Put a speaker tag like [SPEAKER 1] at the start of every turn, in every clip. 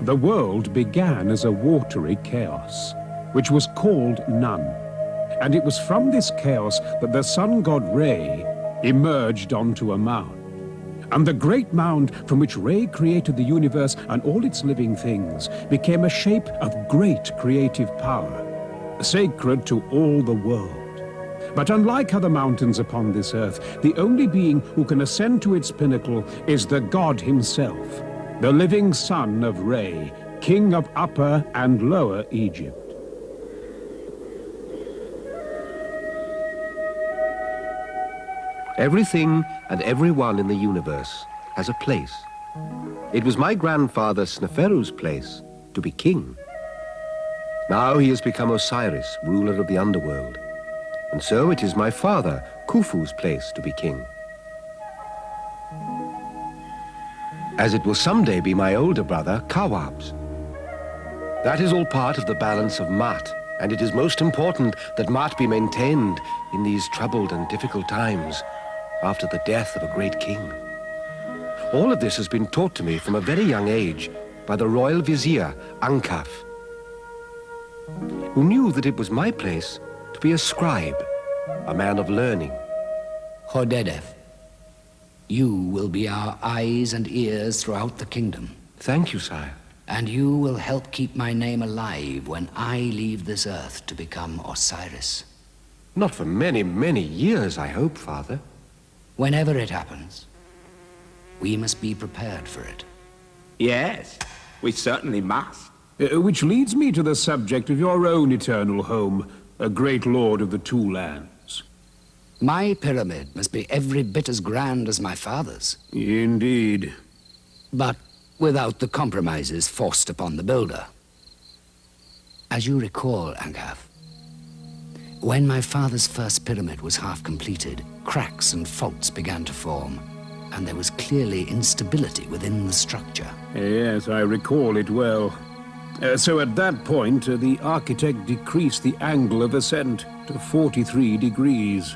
[SPEAKER 1] The world began as a watery chaos, which was called None. And it was from this chaos that the sun god Re emerged onto a mound. And the great mound from which Re created the universe and all its living things became a shape of great creative power, sacred to all the world. But unlike other mountains upon this earth, the only being who can ascend to its pinnacle is the god himself, the living son of Re, king of Upper and Lower Egypt.
[SPEAKER 2] Everything and everyone in the universe has a place. It was my grandfather Sneferu's place to be king. Now he has become Osiris, ruler of the underworld. And so it is my father, Khufu's place to be king. As it will someday be my older brother, Kawab's. That is all part of the balance of Maat, and it is most important that Maat be maintained in these troubled and difficult times after the death of a great king. All of this has been taught to me from a very young age by the royal vizier, Ankaf, who knew that it was my place to be a scribe, a man of learning.
[SPEAKER 3] Hodedef, you will be our eyes and ears throughout the kingdom.
[SPEAKER 2] Thank you, sire.
[SPEAKER 3] And you will help keep my name alive when I leave this earth to become Osiris.
[SPEAKER 2] Not for many, many years, I hope, father.
[SPEAKER 3] Whenever it happens, we must be prepared for it.
[SPEAKER 4] Yes, we certainly must.
[SPEAKER 1] Which leads me to the subject of your own eternal home, a great lord of the two lands.
[SPEAKER 3] My pyramid must be every bit as grand as my father's.
[SPEAKER 1] Indeed.
[SPEAKER 3] But without the compromises forced upon the builder. As you recall, Ankaf, when my father's first pyramid was half completed, cracks and faults began to form, and there was clearly instability within the structure.
[SPEAKER 1] Yes, I recall it well. So at that point, the architect decreased the angle of ascent to 43 degrees.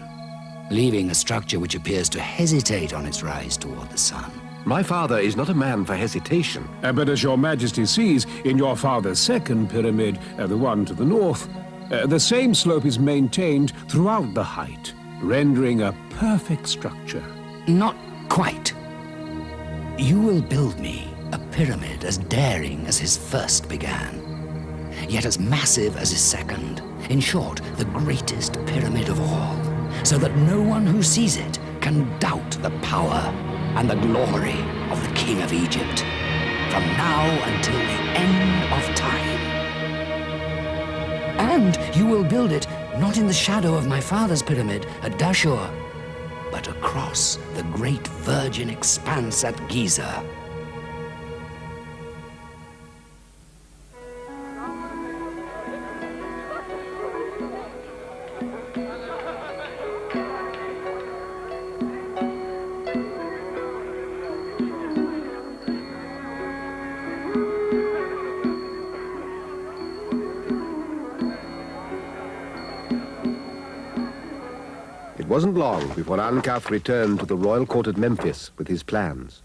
[SPEAKER 3] Leaving a structure which appears to hesitate on its rise toward the sun.
[SPEAKER 2] My father is not a man for hesitation.
[SPEAKER 1] But as your majesty sees, in your father's second pyramid, the one to the north, the same slope is maintained throughout the height, rendering a perfect structure.
[SPEAKER 3] Not quite. You will build me a pyramid as daring as his first began, yet as massive as his second. In short, the greatest pyramid of all, so that no one who sees it can doubt the power and the glory of the King of Egypt, from now until the end of time. And you will build it not in the shadow of my father's pyramid at Dashur, but across the great virgin expanse at Giza.
[SPEAKER 2] It wasn't long before Ankaf returned to the royal court at Memphis with his plans.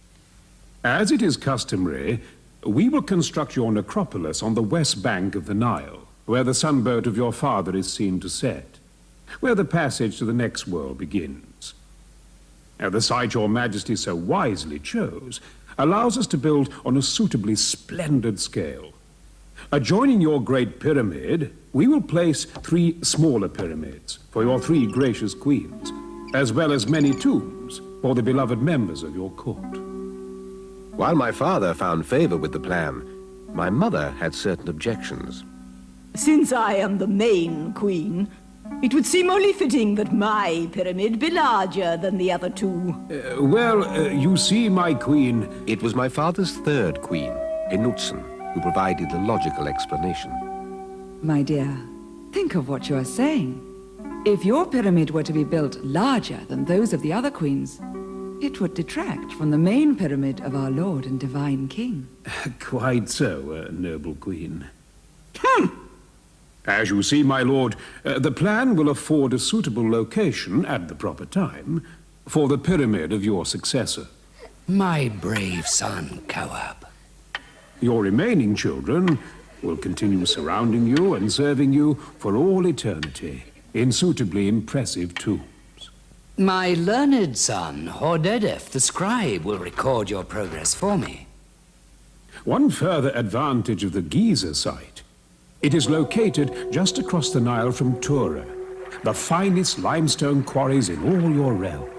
[SPEAKER 1] As it is customary, we will construct your necropolis on the west bank of the Nile, where the sunboat of your father is seen to set, where the passage to the next world begins. The site your majesty so wisely chose allows us to build on a suitably splendid scale. Adjoining your great pyramid, we will place 3 smaller pyramids for your 3 gracious queens, as well as many tombs for the beloved members of your court.
[SPEAKER 2] While my father found favor with the plan, my mother had certain objections.
[SPEAKER 5] Since I am the main queen, it would seem only fitting that my pyramid be larger than the other 2.
[SPEAKER 1] You see, my queen...
[SPEAKER 2] It was my father's 3rd queen, Enutzen, who provided the logical explanation.
[SPEAKER 6] My dear, think of what you are saying. If your pyramid were to be built larger than those of the other queens, it would detract from the main pyramid of our Lord and Divine King.
[SPEAKER 1] Quite so, noble queen. As you see, my lord, the plan will afford a suitable location at the proper time for the pyramid of your successor.
[SPEAKER 3] My brave son, Kawab.
[SPEAKER 1] Your remaining children will continue surrounding you and serving you for all eternity in suitably impressive tombs.
[SPEAKER 3] My learned son, Hordedef, the scribe, will record your progress for me.
[SPEAKER 1] One further advantage of the Giza site, it is located just across the Nile from Tura, the finest limestone quarries in all your realm.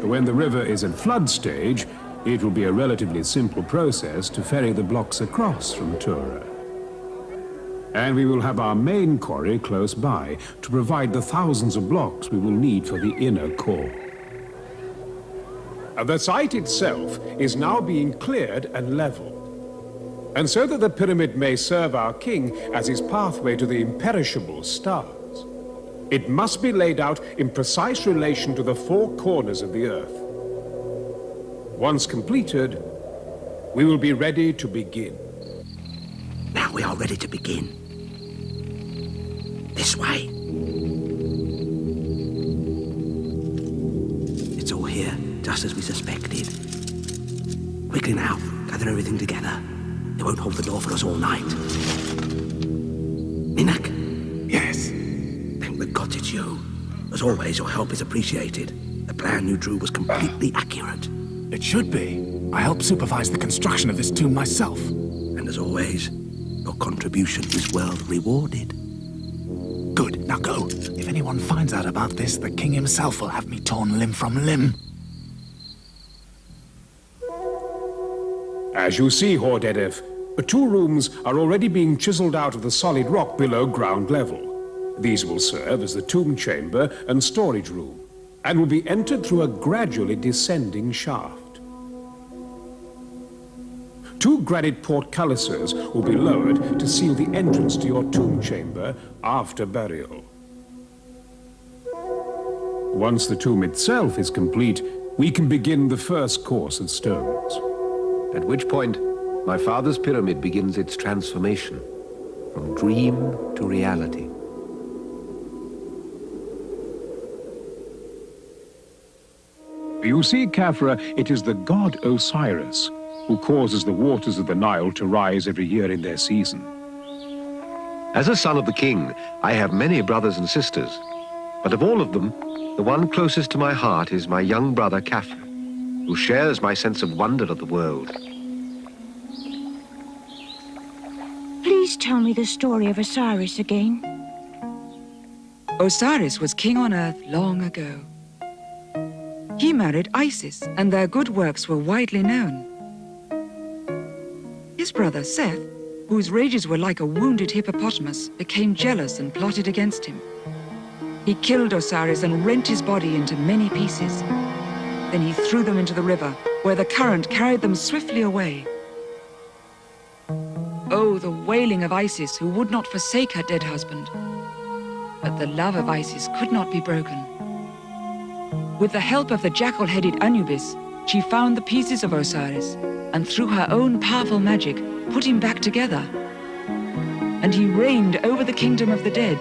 [SPEAKER 1] When the river is at flood stage, it will be a relatively simple process to ferry the blocks across from Tura. And we will have our main quarry close by to provide the thousands of blocks we will need for the inner core. The site itself is now being cleared and leveled. And so that the pyramid may serve our king as his pathway to the imperishable stars, it must be laid out in precise relation to the four corners of the earth. Once completed, we will be ready to begin.
[SPEAKER 4] Now we are ready to begin. This way. It's all here, just as we suspected. Quickly now, gather everything together. They won't hold the door for us all night. Minak?
[SPEAKER 7] Yes?
[SPEAKER 4] Thank the gods it's you. As always, your help is appreciated. The plan you drew was completely accurate.
[SPEAKER 7] It should be. I helped supervise the construction of this tomb myself.
[SPEAKER 4] And as always, your contribution is well rewarded.
[SPEAKER 7] Good, now go. If anyone finds out about this, the king himself will have me torn limb from limb.
[SPEAKER 1] As you see, Hordedef, the two rooms are already being chiseled out of the solid rock below ground level. These will serve as the tomb chamber and storage room, and will be entered through a gradually descending shaft. Two granite portcullises will be lowered to seal the entrance to your tomb chamber after burial. Once the tomb itself is complete, we can begin the first course of stones.
[SPEAKER 2] At which point, my father's pyramid begins its transformation from dream to reality.
[SPEAKER 1] You see, Khafra, it is the god Osiris who causes the waters of the Nile to rise every year in their season.
[SPEAKER 2] As a son of the king, I have many brothers and sisters, but of all of them, the one closest to my heart is my young brother Khafra, who shares my sense of wonder of the world.
[SPEAKER 8] Please tell me the story of Osiris again.
[SPEAKER 6] Osiris was king on Earth long ago. He married Isis, and their good works were widely known. His brother Seth, whose rages were like a wounded hippopotamus, became jealous and plotted against him. He killed Osiris and rent his body into many pieces. Then he threw them into the river, where the current carried them swiftly away. Oh, the wailing of Isis, who would not forsake her dead husband. But the love of Isis could not be broken. With the help of the jackal-headed Anubis, she found the pieces of Osiris, and through her own powerful magic, put him back together. And he reigned over the kingdom of the dead,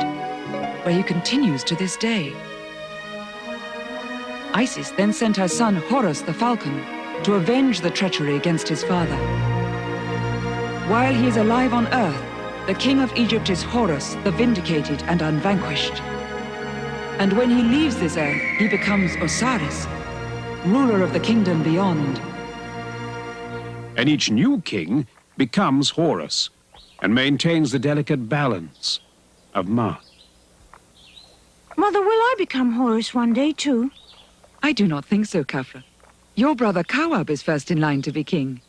[SPEAKER 6] where he continues to this day. Isis then sent her son Horus the falcon to avenge the treachery against his father. While he is alive on Earth, the king of Egypt is Horus, the vindicated and unvanquished. And when he leaves this earth, he becomes Osiris, ruler of the kingdom beyond.
[SPEAKER 1] And each new king becomes Horus and maintains the delicate balance of Ma'at.
[SPEAKER 8] Mother, will I become Horus one day too?
[SPEAKER 6] I do not think so, Khafra. Your brother Kawab is first in line to be king,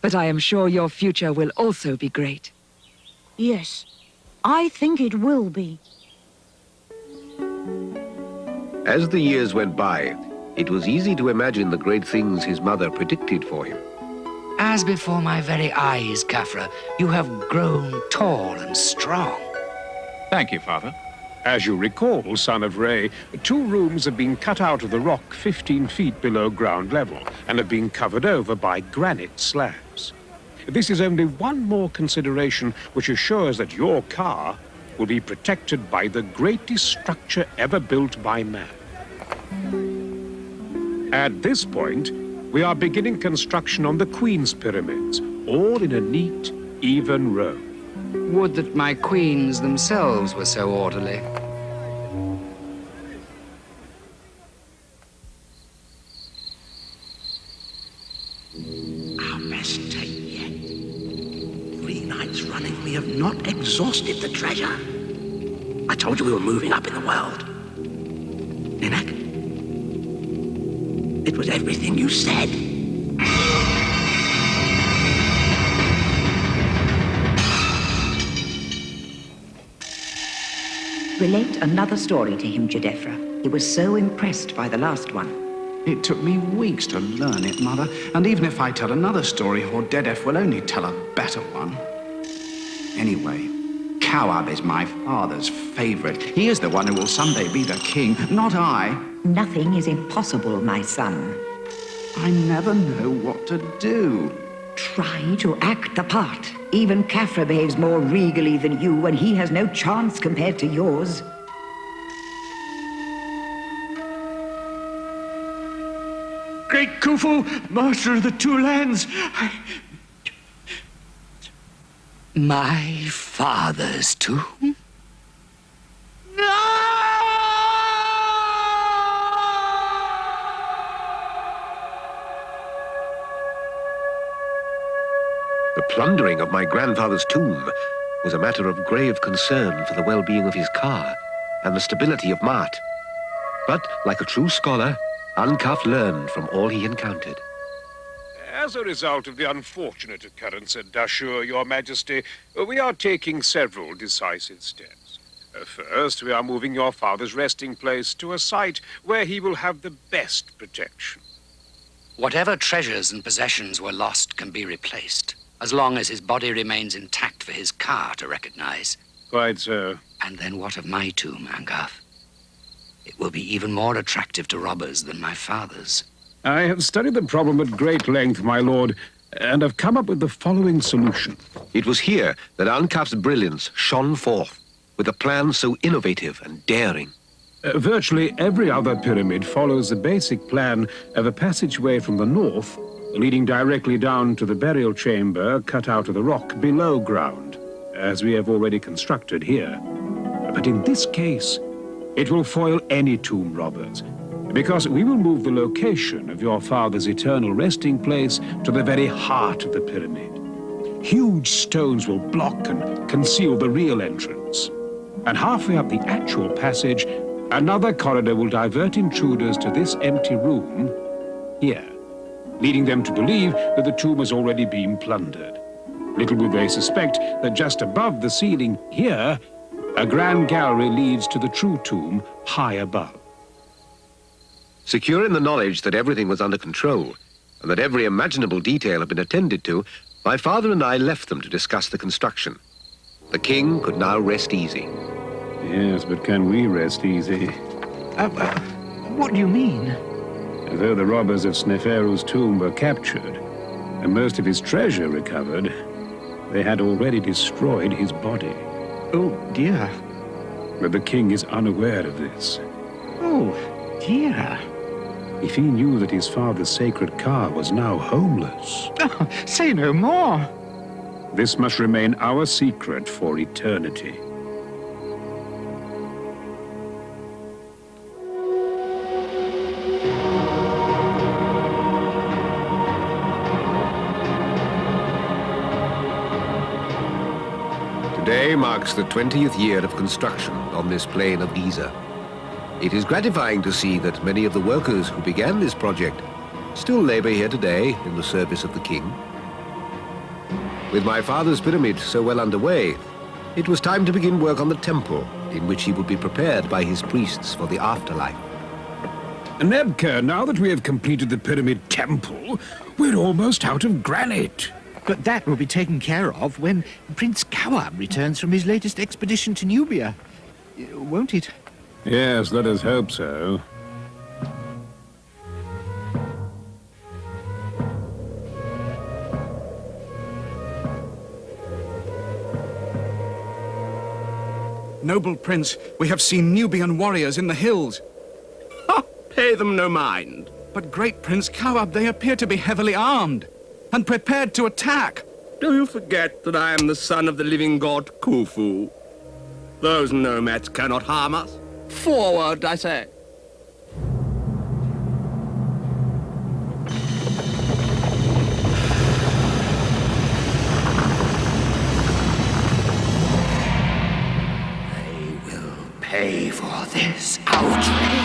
[SPEAKER 6] but I am sure your future will also be great.
[SPEAKER 8] Yes, I think it will be.
[SPEAKER 2] As the years went by, it was easy to imagine the great things his mother predicted for him.
[SPEAKER 3] As before my very eyes, Khafra, you have grown tall and strong.
[SPEAKER 7] Thank you, Father.
[SPEAKER 1] As you recall, son of Re, 2 rooms have been cut out of the rock 15 feet below ground level and have been covered over by granite slabs. This is only one more consideration which assures that your Ka will be protected by the greatest structure ever built by man. At this point, we are beginning construction on the Queen's pyramids, all in a neat, even row.
[SPEAKER 3] Would that my queens themselves were so orderly.
[SPEAKER 4] Our best take yet. 3 nights running, we have not exhausted the treasure. I told you we were moving up in the world. Ninak? It was everything you said.
[SPEAKER 9] Relate another story to him, Jedefra. He was so impressed by the last one.
[SPEAKER 10] It took me weeks to learn it, Mother. And even if I tell another story, Hordedef will only tell a better one. Anyway, Kawab is my father's favorite. He is the one who will someday be the king, not I.
[SPEAKER 9] Nothing is impossible, my son.
[SPEAKER 10] I never know what to do.
[SPEAKER 9] Try to act the part. Even Khafra behaves more regally than you, and he has no chance compared to yours.
[SPEAKER 10] Great Khufu, master of the 2 lands,
[SPEAKER 3] My father's tomb?
[SPEAKER 2] The plundering of my grandfather's tomb was a matter of grave concern for the well-being of his car and the stability of Mart. But, like a true scholar, Ankaf learned from all he encountered.
[SPEAKER 1] As a result of the unfortunate occurrence at Dashur, Your Majesty, we are taking several decisive steps. First, we are moving your father's resting place to a site where he will have the best protection.
[SPEAKER 3] Whatever treasures and possessions were lost can be replaced, as long as his body remains intact for his car to recognize.
[SPEAKER 1] Quite so.
[SPEAKER 3] And then what of my tomb, Ankaf? It will be even more attractive to robbers than my father's.
[SPEAKER 1] I have studied the problem at great length, my lord, and have come up with the following solution.
[SPEAKER 2] It was here that Ankaf's brilliance shone forth, with a plan so innovative and daring.
[SPEAKER 1] Virtually every other pyramid follows the basic plan of a passageway from the north, leading directly down to the burial chamber cut out of the rock below ground, as we have already constructed here. But in this case, it will foil any tomb robbers, because we will move the location of your father's eternal resting place to the very heart of the pyramid. Huge stones will block and conceal the real entrance. And halfway up the actual passage, another corridor will divert intruders to this empty room here, leading them to believe that the tomb has already been plundered. Little will they suspect that just above the ceiling here, a grand gallery leads to the true tomb high above.
[SPEAKER 2] Secure in the knowledge that everything was under control, and that every imaginable detail had been attended to, my father and I left them to discuss the construction. The king could now rest easy.
[SPEAKER 1] Yes, but can we rest easy?
[SPEAKER 10] What do you mean?
[SPEAKER 1] Though the robbers of Sneferu's tomb were captured, and most of his treasure recovered, they had already destroyed his body.
[SPEAKER 10] Oh, dear.
[SPEAKER 1] But the king is unaware of this.
[SPEAKER 10] Oh, dear.
[SPEAKER 1] If he knew that his father's sacred car was now homeless...
[SPEAKER 10] Oh, say no more.
[SPEAKER 1] This must remain our secret for eternity.
[SPEAKER 2] Today marks the 20th year of construction on this plain of Giza. It is gratifying to see that many of the workers who began this project still labor here today in the service of the king. With my father's pyramid so well underway, it was time to begin work on the temple, in which he would be prepared by his priests for the afterlife.
[SPEAKER 1] Nebka, now that we have completed the pyramid temple, we're almost out of granite.
[SPEAKER 7] But that will be taken care of when Prince Kawab returns from his latest expedition to Nubia. Won't it?
[SPEAKER 1] Yes, let us hope so.
[SPEAKER 10] Noble prince, we have seen Nubian warriors in the hills.
[SPEAKER 11] Pay them no mind.
[SPEAKER 10] But great Prince Kawab, they appear to be heavily armed and prepared to attack.
[SPEAKER 11] Do you forget that I am the son of the living god Khufu? Those nomads cannot harm us. Forward, I say.
[SPEAKER 3] They will pay for this outrage.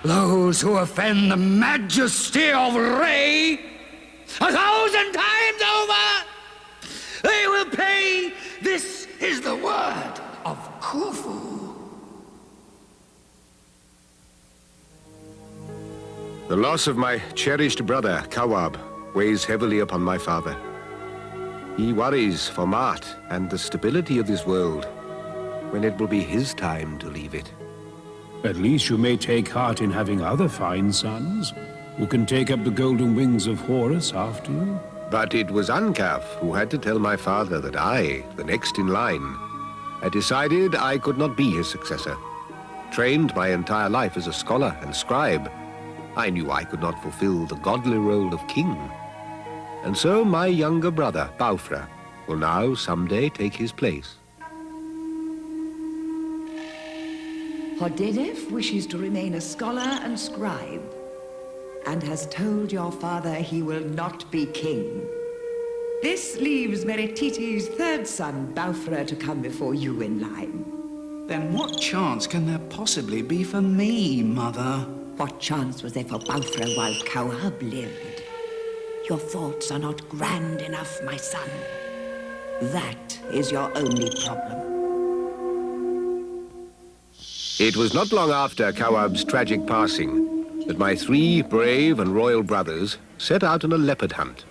[SPEAKER 3] Those who offend the majesty of Re 1,000 times over, they will pay. This is the word of Khufu.
[SPEAKER 2] The loss of my cherished brother, Kawab, weighs heavily upon my father. He worries for Mart and the stability of this world, when it will be his time to leave it.
[SPEAKER 1] At least you may take heart in having other fine sons, who can take up the golden wings of Horus after you.
[SPEAKER 2] But it was Ankaf who had to tell my father that I, the next in line, had decided I could not be his successor. Trained my entire life as a scholar and scribe, I knew I could not fulfill the godly role of king. And so my younger brother, Baufra, will now someday take his place.
[SPEAKER 9] Hordedef wishes to remain a scholar and scribe, and has told your father he will not be king. This leaves Meretiti's third son, Baufra, to come before you in line.
[SPEAKER 10] Then what chance can there possibly be for me, Mother?
[SPEAKER 9] What chance was there for Baufra while Kawab lived? Your thoughts are not grand enough, my son. That is your only problem.
[SPEAKER 2] It was not long after Kawab's tragic passing that my 3 brave and royal brothers set out on a leopard hunt.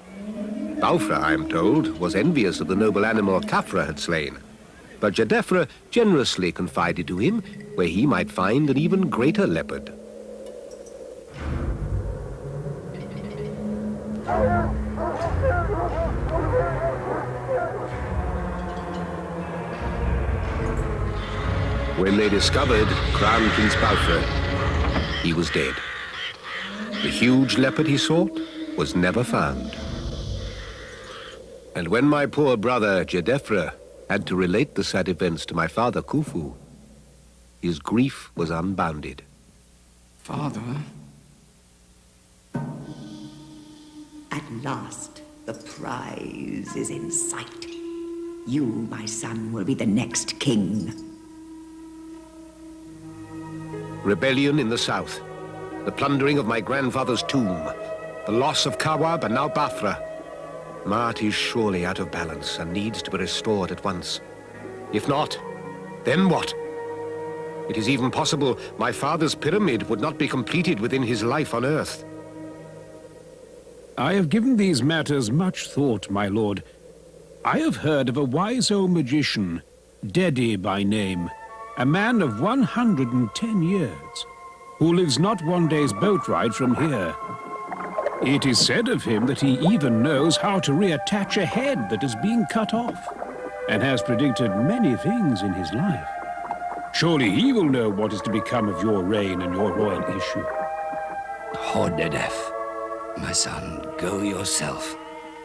[SPEAKER 2] Baufra, I am told, was envious of the noble animal Khafra had slain, but Jedefra generously confided to him where he might find an even greater leopard. When they discovered Crown Prince Baufra, he was dead. The huge leopard he sought was never found. And when my poor brother Jedefra had to relate the sad events to my father Khufu, his grief was unbounded.
[SPEAKER 10] Father?
[SPEAKER 9] At last, the prize is in sight. You, my son, will be the next king.
[SPEAKER 2] Rebellion in the south, the plundering of my grandfather's tomb, the loss of Kawab and now Baufra. Mart is surely out of balance and needs to be restored at once. If not, then what? It is even possible my father's pyramid would not be completed within his life on Earth.
[SPEAKER 1] I have given these matters much thought, my lord. I have heard of a wise old magician, Dedi by name, a man of 110 years, who lives not one day's boat ride from here. It is said of him that he even knows how to reattach a head that is being cut off, and has predicted many things in his life. Surely he will know what is to become of your reign and your royal issue.
[SPEAKER 3] Hordedef, my son, go yourself,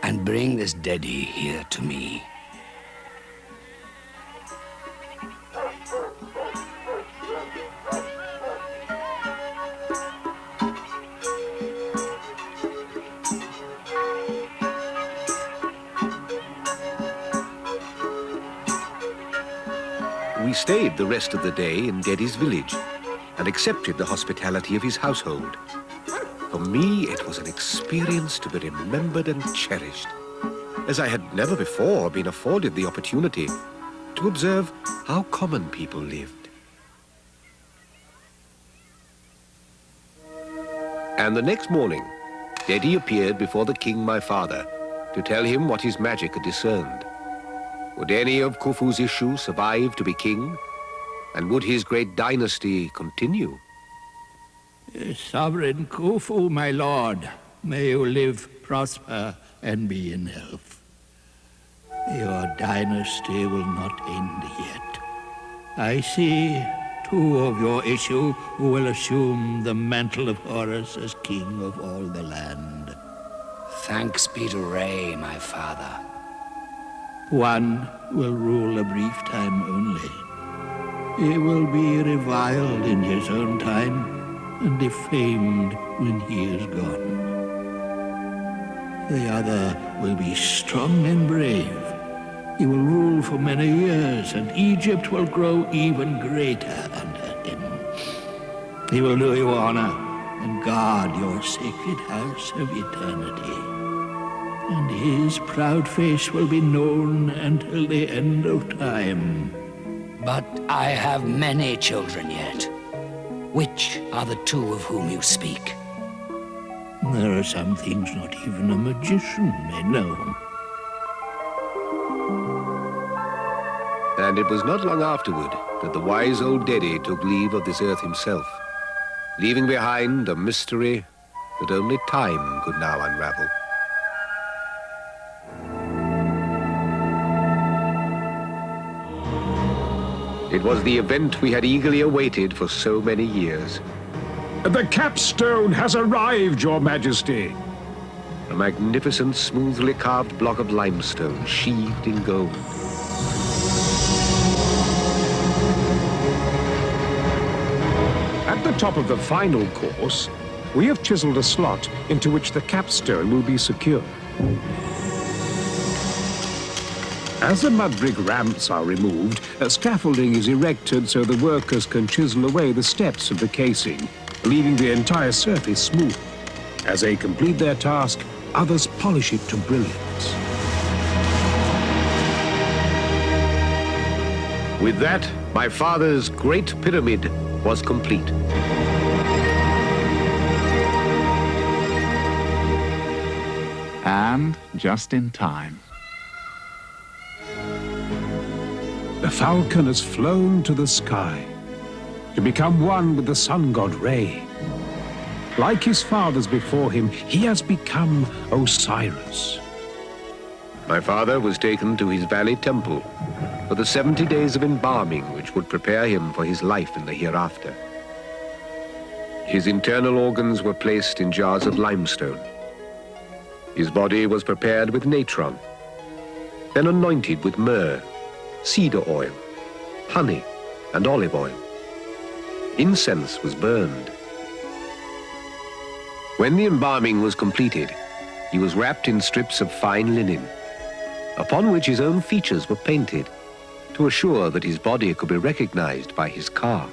[SPEAKER 3] and bring this Dedi here to me.
[SPEAKER 2] We stayed the rest of the day in Dedi's village and accepted the hospitality of his household. For me, it was an experience to be remembered and cherished, as I had never before been afforded the opportunity to observe how common people lived. And the next morning, Dedi appeared before the king, my father, to tell him what his magic had discerned. Would any of Khufu's issue survive to be king? And would his great dynasty continue?
[SPEAKER 12] Sovereign Khufu, my lord, may you live, prosper, and be in health. Your dynasty will not end yet. I see two of your issue who will assume the mantle of Horus as king of all the land.
[SPEAKER 3] Thanks be to Re, my father.
[SPEAKER 12] One will rule a brief time only. He will be reviled in his own time and defamed when he is gone. The other will be strong and brave. He will rule for many years, and Egypt will grow even greater under him. He will do you honor and guard your sacred house of eternity. And his proud face will be known until the end of time.
[SPEAKER 3] But I have many children yet. Which are the two of whom you speak?
[SPEAKER 12] There are some things not even a magician may know.
[SPEAKER 2] And it was not long afterward that the wise old Dedi took leave of this earth himself, leaving behind a mystery that only time could now unravel. It was the event we had eagerly awaited for so many years.
[SPEAKER 1] The capstone has arrived, Your Majesty.
[SPEAKER 2] A magnificent, smoothly carved block of limestone, sheathed in gold.
[SPEAKER 1] At the top of the final course, we have chiseled a slot into which the capstone will be secured. As the mud brick ramps are removed, scaffolding is erected so the workers can chisel away the steps of the casing, leaving the entire surface smooth. As they complete their task, others polish it to brilliance.
[SPEAKER 2] With that, my father's great pyramid was complete.
[SPEAKER 7] And just in time.
[SPEAKER 1] The falcon has flown to the sky to become one with the sun god Re. Like his fathers before him, he has become Osiris.
[SPEAKER 2] My father was taken to his valley temple for the 70 days of embalming which would prepare him for his life in the hereafter. His internal organs were placed in jars of limestone. His body was prepared with natron, then anointed with myrrh, cedar oil, honey, and olive oil. Incense was burned. When the embalming was completed, he was wrapped in strips of fine linen, upon which his own features were painted to assure that his body could be recognized by his ka.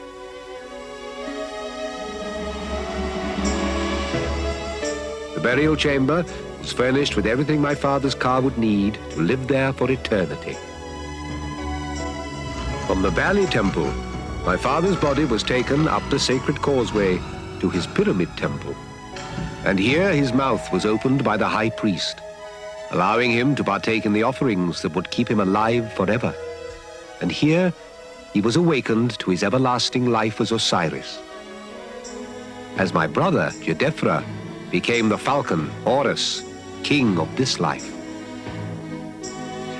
[SPEAKER 2] The burial chamber was furnished with everything my father's ka would need to live there for eternity. From the valley temple, my father's body was taken up the sacred causeway to his pyramid temple. And here his mouth was opened by the high priest, allowing him to partake in the offerings that would keep him alive forever. And here he was awakened to his everlasting life as Osiris. As my brother, Jedefra, became the falcon, Horus, king of this life.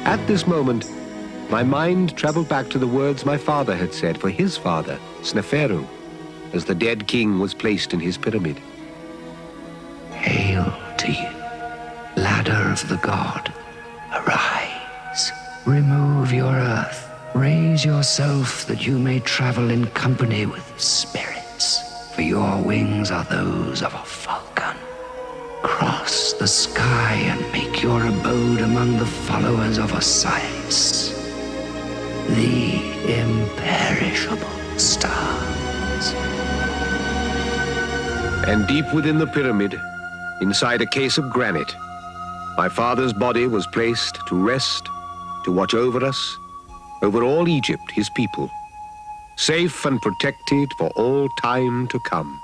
[SPEAKER 2] At this moment, my mind traveled back to the words my father had said for his father, Sneferu, as the dead king was placed in his pyramid.
[SPEAKER 3] Hail to you, ladder of the god. Arise, remove your earth, raise yourself that you may travel in company with spirits, for your wings are those of a falcon. Cross the sky and make your abode among the followers of Osiris, the imperishable stars.
[SPEAKER 2] And deep within the pyramid, inside a case of granite, my father's body was placed to rest, to watch over us, over all Egypt, his people, safe and protected for all time to come.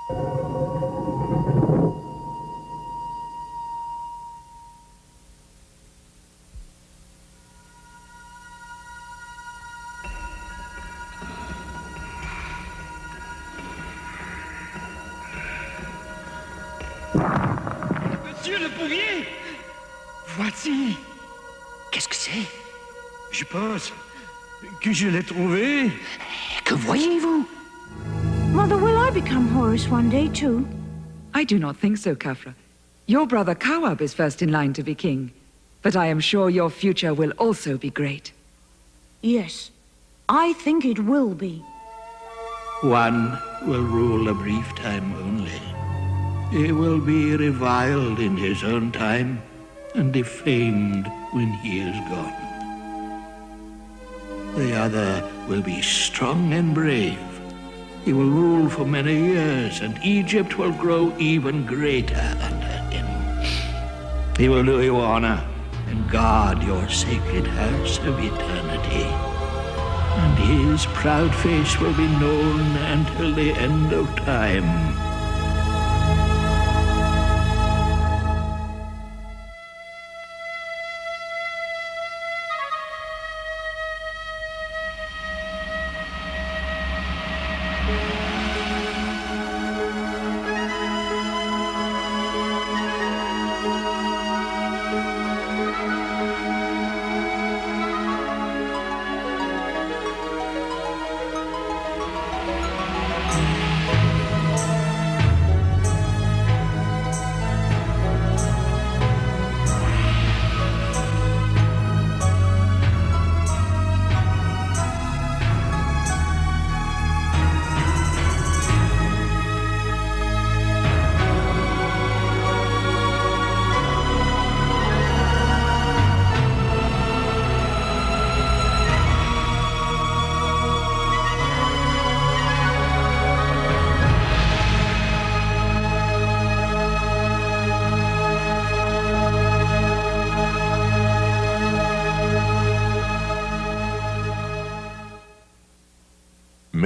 [SPEAKER 13] Monsieur le Bouvier! Voici!
[SPEAKER 3] Qu'est-ce que c'est?
[SPEAKER 13] Je pense que je l'ai trouvé.
[SPEAKER 3] Que voyez-vous?
[SPEAKER 8] Mother, will I become Horus one day too?
[SPEAKER 6] I do not think so, Khafra. Your brother Kawab is first in line to be king, but I am sure your future will also be great.
[SPEAKER 8] Yes, I think it will be.
[SPEAKER 12] One will rule a brief time only. He will be reviled in his own time and defamed when he is gone. The other will be strong and brave. He will rule for many years, and Egypt will grow even greater under him. He will do you honor and guard your sacred house of eternity. And his proud face will be known until the end of time.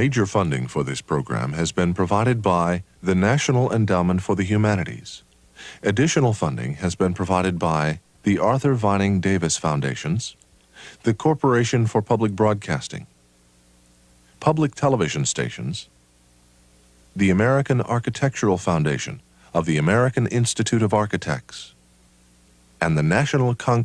[SPEAKER 14] Major funding for this program has been provided by the National Endowment for the Humanities. Additional funding has been provided by the Arthur Vining Davis Foundations, the Corporation for Public Broadcasting, public television stations, the American Architectural Foundation of the American Institute of Architects, and the National Concrete